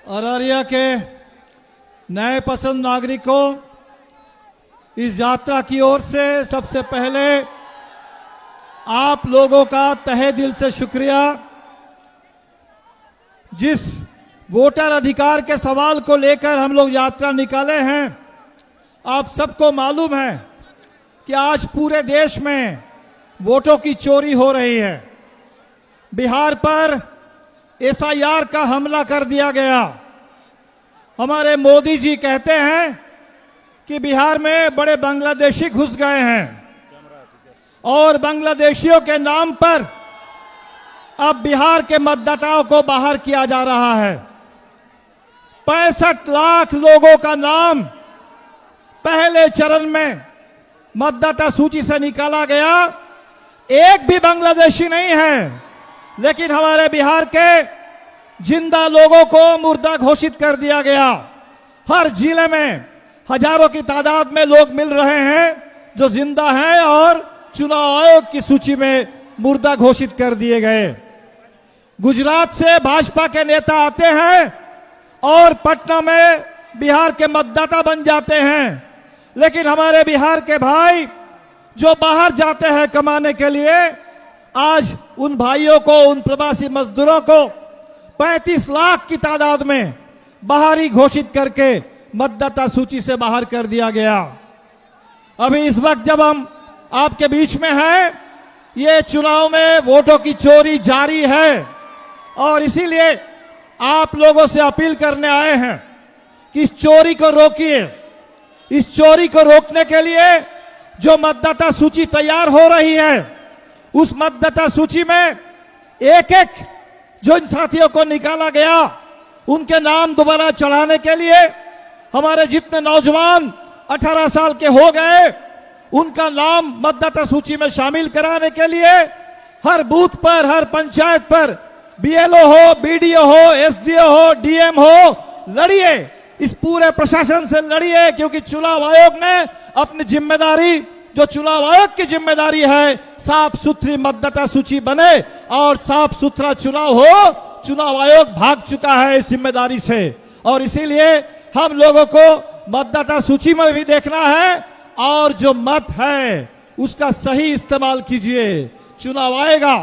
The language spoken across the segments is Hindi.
अररिया के नए पसंद नागरिकों, इस यात्रा की ओर से सबसे पहले आप लोगों का तहे दिल से शुक्रिया। जिस वोटर अधिकार के सवाल को लेकर हम लोग यात्रा निकाले हैं, आप सबको मालूम है कि आज पूरे देश में वोटों की चोरी हो रही है। बिहार पर एसआईआर का हमला कर दिया गया। हमारे मोदी जी कहते हैं कि बिहार में बड़े बांग्लादेशी घुस गए हैं और बांग्लादेशियों के नाम पर अब बिहार के मतदाताओं को बाहर किया जा रहा है। 65 लाख लोगों का नाम पहले चरण में मतदाता सूची से निकाला गया। एक भी बांग्लादेशी नहीं है, लेकिन हमारे बिहार के जिंदा लोगों को मुर्दा घोषित कर दिया गया। हर जिले में हजारों की तादाद में लोग मिल रहे हैं जो जिंदा हैं और चुनाव आयोग की सूची में मुर्दा घोषित कर दिए गए। गुजरात से भाजपा के नेता आते हैं और पटना में बिहार के मतदाता बन जाते हैं, लेकिन हमारे बिहार के भाई जो बाहर जाते हैं कमाने के लिए, आज उन भाइयों को, उन प्रवासी मजदूरों को 35 लाख की तादाद में बाहरी घोषित करके मतदाता सूची से बाहर कर दिया गया। अभी इस वक्त जब हम आपके बीच में हैं, ये चुनाव में वोटों की चोरी जारी है और इसीलिए आप लोगों से अपील करने आए हैं कि इस चोरी को रोकिए। इस चोरी को रोकने के लिए जो मतदाता सूची तैयार हो रही है, उस मतदाता सूची में एक एक जो इन साथियों को निकाला गया, उनके नाम दोबारा चढ़ाने के लिए हमारे जितने नौजवान 18 साल के हो गए, उनका नाम मतदाता सूची में शामिल कराने के लिए हर बूथ पर, हर पंचायत पर बीएलओ हो, बीडीओ हो, एसडीओ हो, डीएम हो, लड़िए। इस पूरे प्रशासन से लड़िए, क्योंकि चुनाव आयोग ने अपनी जिम्मेदारी, जो चुनाव आयोग की जिम्मेदारी है, साफ सुथरी मतदाता सूची बने और साफ सुथरा चुनाव हो। चुनाव आयोग भाग चुका है इस जिम्मेदारी से और इसीलिए हम लोगों को मतदाता सूची में भी देखना है और जो मत है उसका सही इस्तेमाल कीजिए। चुनाव आएगा,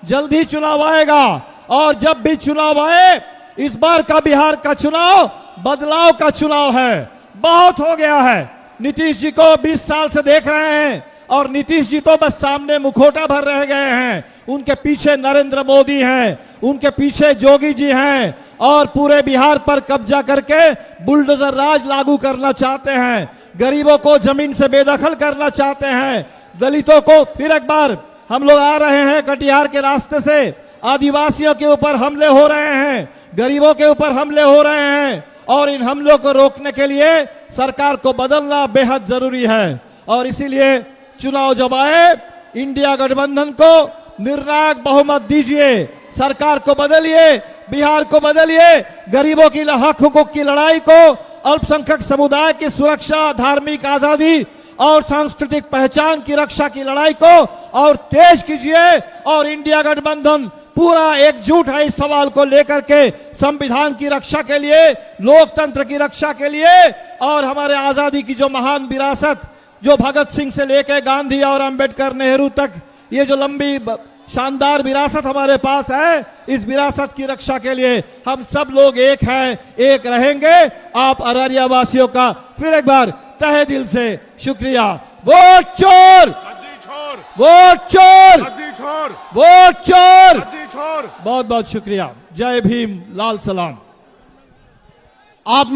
जल्दी चुनाव आएगा और जब भी चुनाव आए, इस बार का बिहार का चुनाव बदलाव का चुनाव है। बहुत हो गया है। नीतीश जी को 20 साल से देख रहे हैं और नीतीश जी तो बस सामने मुखौटा भर रह गए हैं। उनके पीछे नरेंद्र मोदी हैं, उनके पीछे जोगी जी हैं और पूरे बिहार पर कब्जा करके बुलडोजर राज लागू करना चाहते हैं। गरीबों को जमीन से बेदखल करना चाहते हैं। दलितों को फिर एक बार हम लोग आ रहे हैं कटिहार के रास्ते से, आदिवासियों के ऊपर हमले हो रहे हैं, गरीबों के ऊपर हमले हो रहे हैं और इन हमलों को रोकने के लिए सरकार को बदलना बेहद जरूरी है। और इसीलिए चुनाव जब आए, इंडिया गठबंधन को निर्णायक बहुमत दीजिए, सरकार को बदलिए, बिहार को बदलिए, गरीबों की हक हुकूक की लड़ाई को, अल्पसंख्यक समुदाय की सुरक्षा, धार्मिक आजादी और सांस्कृतिक पहचान की रक्षा की लड़ाई को और तेज कीजिए। और इंडिया गठबंधन पूरा एकजुट है इस सवाल को लेकर के, संविधान की रक्षा के लिए, लोकतंत्र की रक्षा के लिए और हमारे आजादी की जो महान विरासत, जो भगत सिंह से लेकर गांधी और अंबेडकर, नेहरू तक, ये जो लंबी शानदार विरासत हमारे पास है, इस विरासत की रक्षा के लिए हम सब लोग एक हैं, एक रहेंगे। आप अररिया वासियों का फिर एक बार तहे दिल से शुक्रिया। वोट चोर, वोट चोर, वोट चोर। बहुत बहुत शुक्रिया। जय भीम, लाल सलाम। आप